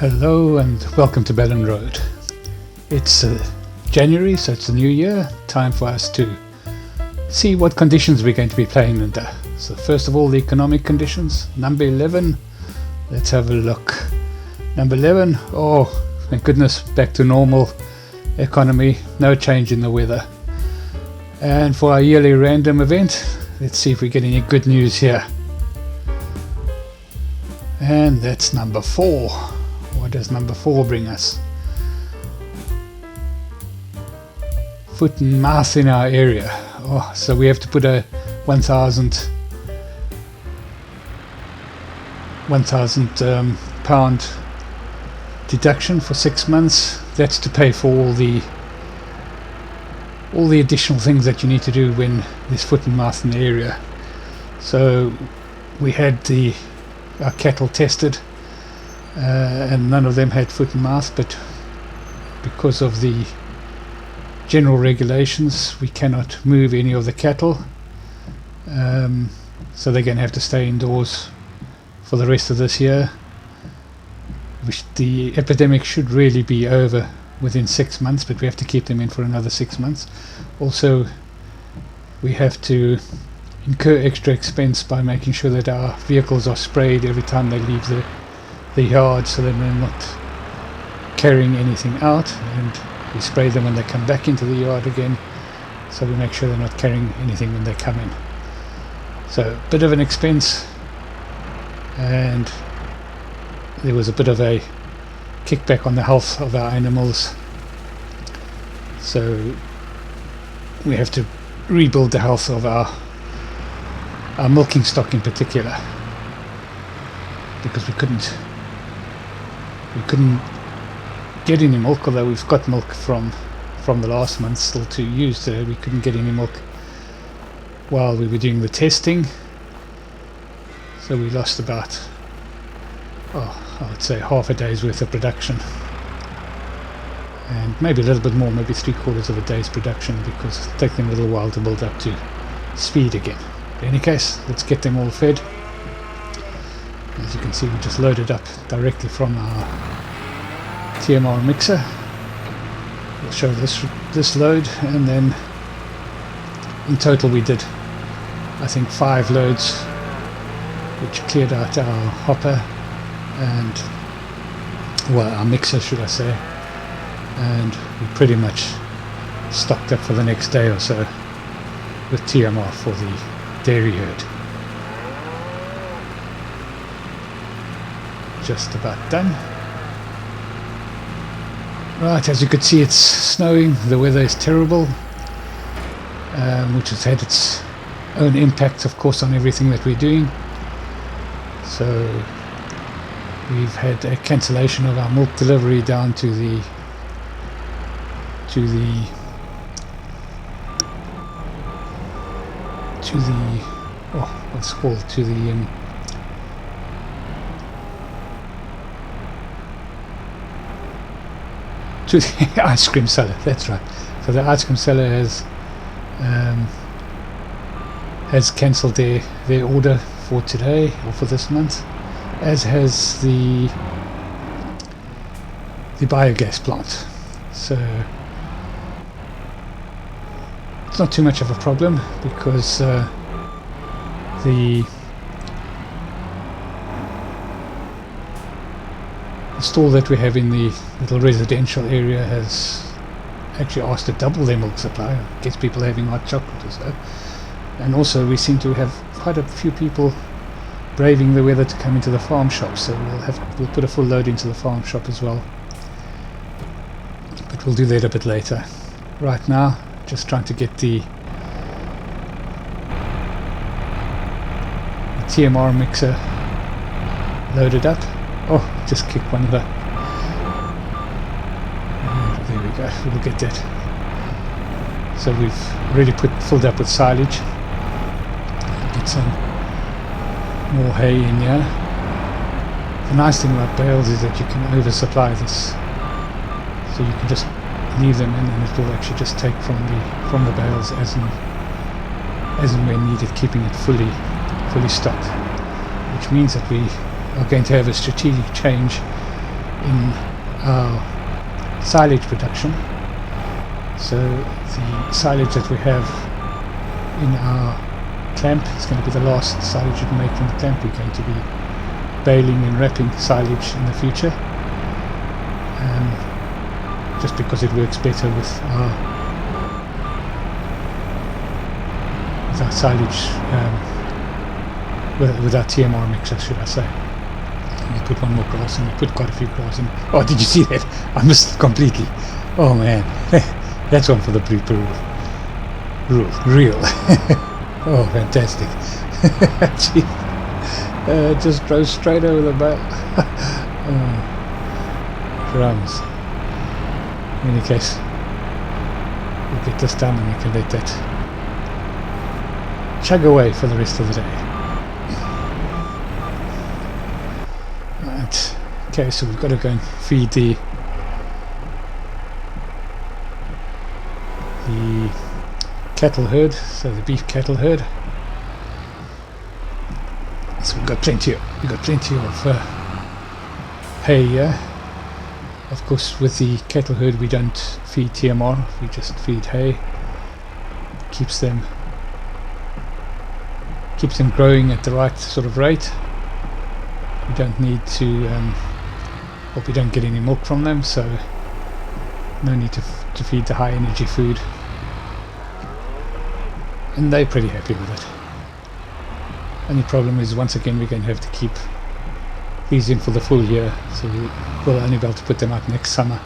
Hello and welcome to Ballam Road. It's January, so it's a new year. Time for us to see what conditions we're going to be playing under. So first of all, the economic conditions. Number 11, let's have a look. Number 11, oh thank goodness, back to normal economy, no change in the weather. And for our yearly random event, let's see if we get any good news here. And that's number 4. What does number 4 bring us? Foot and mouth in our area. Oh, so we have to put a 1,000 pound deduction for 6 months. That's to pay for all the additional things that you need to do when there's foot and mouth in the area. So we had our cattle tested, and none of them had foot and mouth, but because of the general regulations we cannot move any of the cattle, so they're going to have to stay indoors for the rest of this year. The epidemic should really be over within 6 months, but we have to keep them in for another 6 months. Also, we have to incur extra expense by making sure that our vehicles are sprayed every time they leave the yard, so that they're not carrying anything out, and we spray them when they come back into the yard again, so we make sure they're not carrying anything when they come in. So a bit of an expense, and there was a bit of a kickback on the health of our animals, so we have to rebuild the health of our milking stock in particular, because we couldn't get any milk, although we've got milk from the last month still to use. We couldn't get any milk while we were doing the testing, so we lost about, I would say, half a day's worth of production, and maybe a little bit more, maybe 3/4 of a day's production, because it's taken a little while to build up to speed again. In any case, let's get them all fed. As you can see, we just loaded up directly from our TMR mixer. We'll show this load, and then in total we did, I think, 5 loads, which cleared out our hopper and, well, our mixer should I say, and we pretty much stocked up for the next day or so with TMR for the dairy herd. Just about done. Right, as you could see, it's snowing, the weather is terrible, which has had its own impact, of course, on everything that we're doing. So we've had a cancellation of our milk delivery down to the what's it called, to the ice cream seller. That's right. So the ice cream seller has cancelled their order for today, or for this month, as has the biogas plant. So it's not too much of a problem, because the stall that we have in the little residential area has actually asked to double their milk supply. I guess people are having hot chocolate or so. And also we seem to have quite a few people braving the weather to come into the farm shop, so we'll put a full load into the farm shop as well, but we'll do that a bit later. Right now, just trying to get the TMR mixer loaded up. Oh, just kicked one of the... there we go, we'll get that. So we've really filled up with silage. Get some more hay in here. The nice thing about bales is that you can oversupply this, so you can just leave them in and it will actually just take from the bales as and when needed, keeping it fully stocked, which means that we are going to have a strategic change in our silage production. So the silage that we have in our clamp is going to be the last silage we can make from the clamp. We're going to be baling and wrapping silage in the future, just because it works better with our silage, with our TMR mixer, should I say. We put one more grass in. We put quite a few grass in. Oh, did you see that? I missed it completely. Oh man, that's one for the blooper reel. Oh, fantastic. Gee. Just drove straight over the bale. Crumbs. In any case, we'll get this done and we can let that chug away for the rest of the day. Right. Okay, so we've got to go and feed the cattle herd, so the beef cattle herd. So we've got plenty of hay here. Of course, with the cattle herd we don't feed TMR, we just feed hay. Keeps them growing at the right sort of rate. We don't need to, or we don't get any milk from them, so no need to feed the high energy food. And they're pretty happy with it. Only problem is, once again, we're going to have to keep these in for the full year, so we'll only be able to put them out next summer,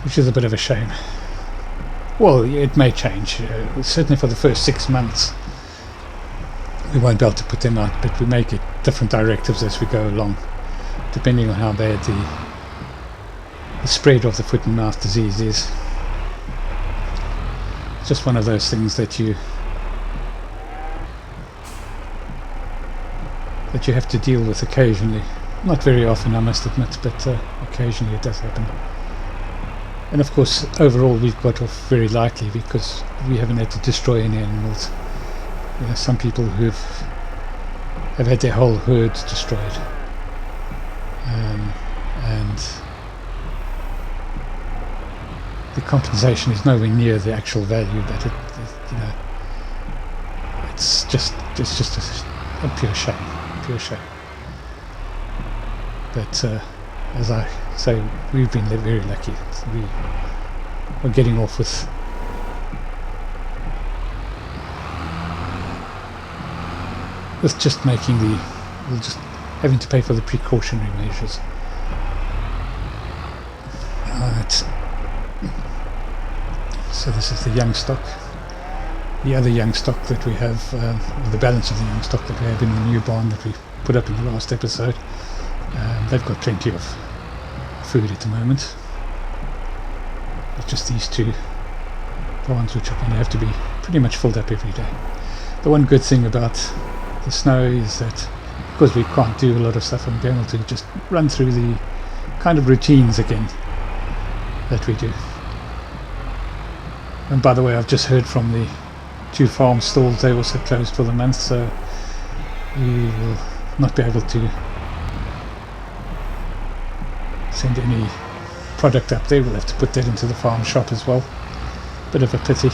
which is a bit of a shame. Well, it may change. Certainly for the first 6 months we won't be able to put them out, but we may get different directives as we go along, depending on how bad the spread of the foot and mouth disease is. It's just one of those things that you have to deal with occasionally. Not very often, I must admit, but occasionally it does happen. And of course, overall we've got off very lightly because we haven't had to destroy any animals. There are some people who have had their whole herds destroyed, and the compensation is nowhere near the actual value, but it's just a pure shame. But as I say, we've been very lucky. We are getting off with just making just having to pay for the precautionary measures. Alright, so this is the young stock. The other young stock that we have, the balance of the young stock that we have in the new barn that we put up in the last episode, they've got plenty of food at the moment. It's just these two barns which are going to have to be pretty much filled up every day. The one good thing about the snow is that because we can't do a lot of stuff, I'm able to just run through the kind of routines again that we do. And by the way, I've just heard from the 2 farm stalls, they also closed for the month, so we will not be able to send any product up there. We'll have to put that into the farm shop as well. Bit of a pity.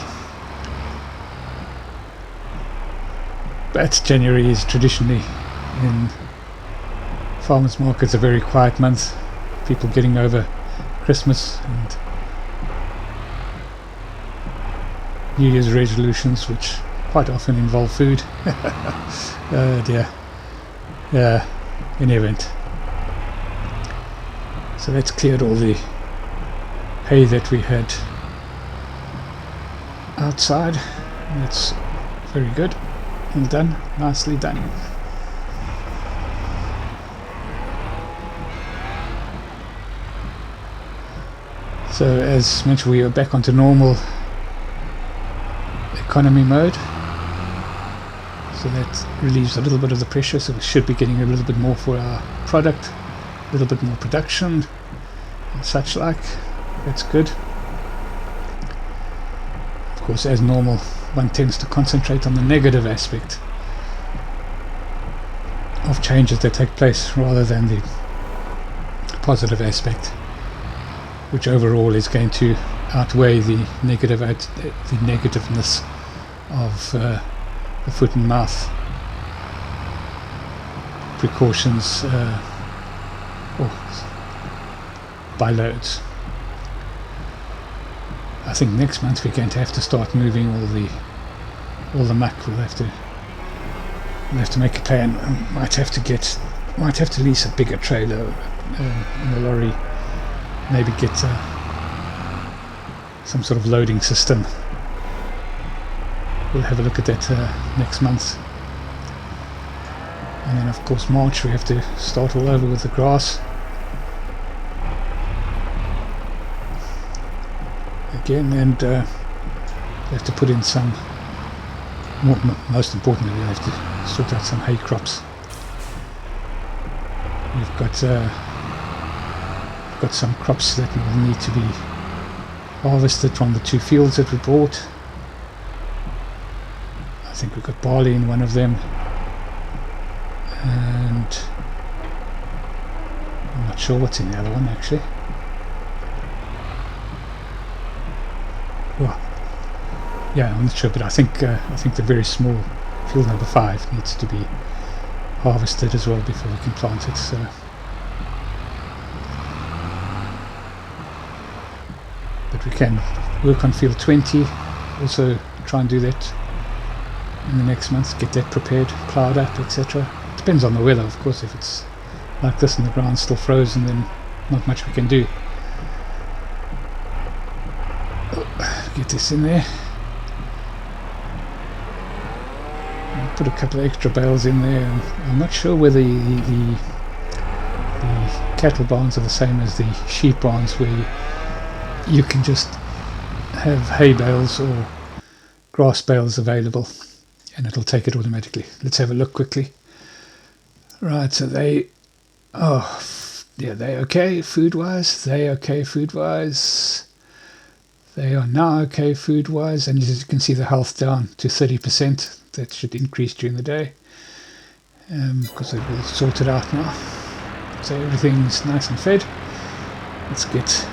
But January is traditionally in farmers markets a very quiet month. People getting over Christmas and New Year's resolutions, which quite often involve food. Oh dear. Yeah, in any event. So that's cleared all the hay that we had outside. That's very good. Well done. Nicely done. So as mentioned, we are back onto normal economy mode, so that relieves a little bit of the pressure, so we should be getting a little bit more for our product, a little bit more production and such like. That's good. Of course, as normal, one tends to concentrate on the negative aspect of changes that take place rather than the positive aspect, which overall is going to outweigh the negativeness of the foot and mouth precautions by loads. I think next month we're going to have to start moving all the muck. We'll have to make a plan. Might have to lease a bigger trailer in a lorry. Maybe get some sort of loading system. We'll have a look at that next month. And then of course March we have to start all over with the grass again, and we have to put in some, most importantly we have to sort out some hay crops. We've got some crops that will need to be harvested from the 2 fields that we bought. I think we've got barley in one of them, and I'm not sure what's in the other one actually. Well, yeah, I'm not sure, but I think the very small field number 5 needs to be harvested as well before we can plant it. So, but we can work on field 20. Also try and do that in the next month. Get that prepared, ploughed up, etc. Depends on the weather, of course. If it's like this and the ground's still frozen, then not much we can do. Get this in there. I'll put a couple of extra bales in there. I'm not sure whether the cattle barns are the same as the sheep barns, where you can just have hay bales or grass bales available and it'll take it automatically. Let's have a look quickly. Right, so they're okay food-wise. They are now okay food-wise, and as you can see the health down to 30%. That should increase during the day because they've all sorted out now. So everything's nice and fed. Let's get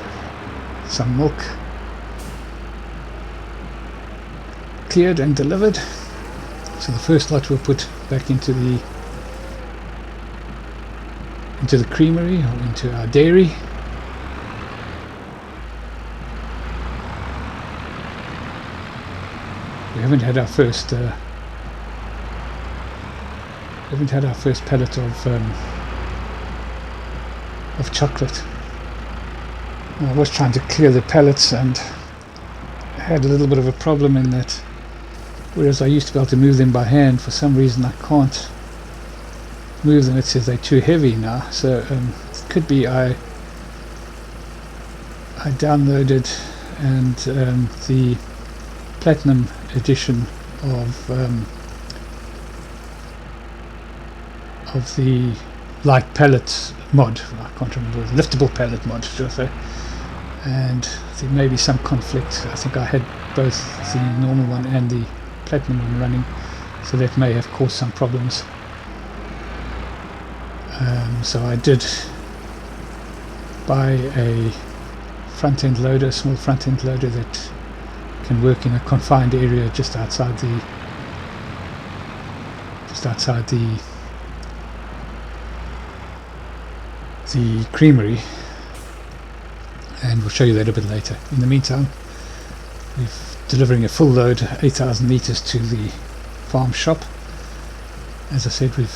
some milk cleared and delivered. So the first lot we'll put back into the creamery or into our dairy. We haven't had our first pellet of chocolate. I was trying to clear the pellets and had a little bit of a problem in that, whereas I used to be able to move them by hand, for some reason I can't move them. It says they're too heavy now, so it could be I downloaded and the platinum edition of the light pellet mod. I can't remember, the liftable pellet mod, should I say. And there may be some conflict. I think I had both the normal one and the platinum one running, so that may have caused some problems. So I did buy a front-end loader, a small front-end loader that can work in a confined area just outside the creamery, and we'll show you that a bit later. In the meantime, we're delivering a full load, 8,000 litres to the farm shop. As I said, we're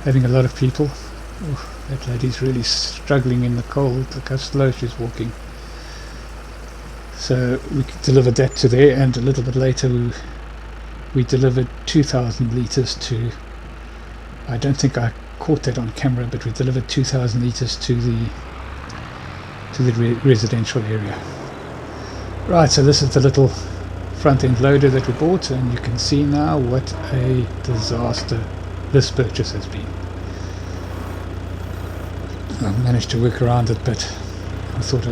having a lot of people. Oh, that lady's really struggling in the cold. Look how slow she's walking. So we delivered that to there, and a little bit later we delivered 2,000 litres to, I don't think I caught that on camera, but we delivered 2,000 litres to the residential area. Right, so this is the little front end loader that we bought, and you can see now what a disaster this purchase has been. I managed to work around it, but I thought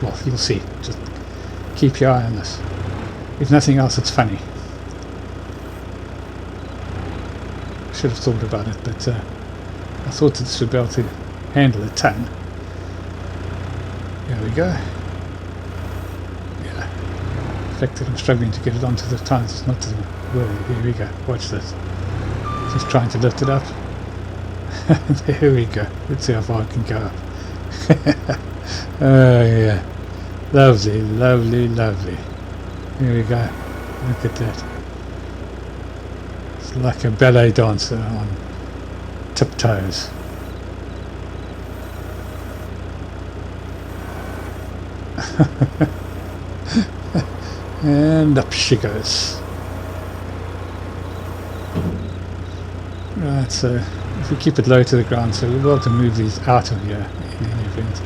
well, you'll see. Just keep your eye on this. If nothing else, it's funny. Should have thought about it, but I thought that this would be able to handle a ton. There we go. Yeah. The fact that I'm struggling to get it onto the tires is not to worry. Here we go. Watch this. Just trying to lift it up. There we go. Let's see how far I can go up. Oh yeah. Lovely, lovely, lovely. Here we go. Look at that. It's like a ballet dancer on tiptoes. And up she goes. Right, so if we keep it low to the ground, so we'll be able to move these out of here in any event.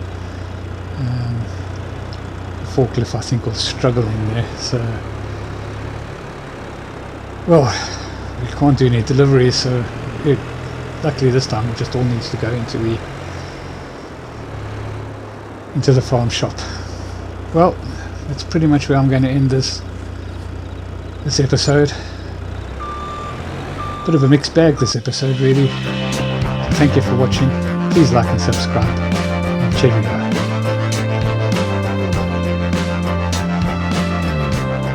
The forklift, I think, will struggle in there, so well, we can't do any deliveries, so luckily this time it just all needs to go into the farm shop. Well, that's pretty much where I'm going to end this episode. Bit of a mixed bag this episode, really. So thank you for watching. Please like and subscribe. Cheerio.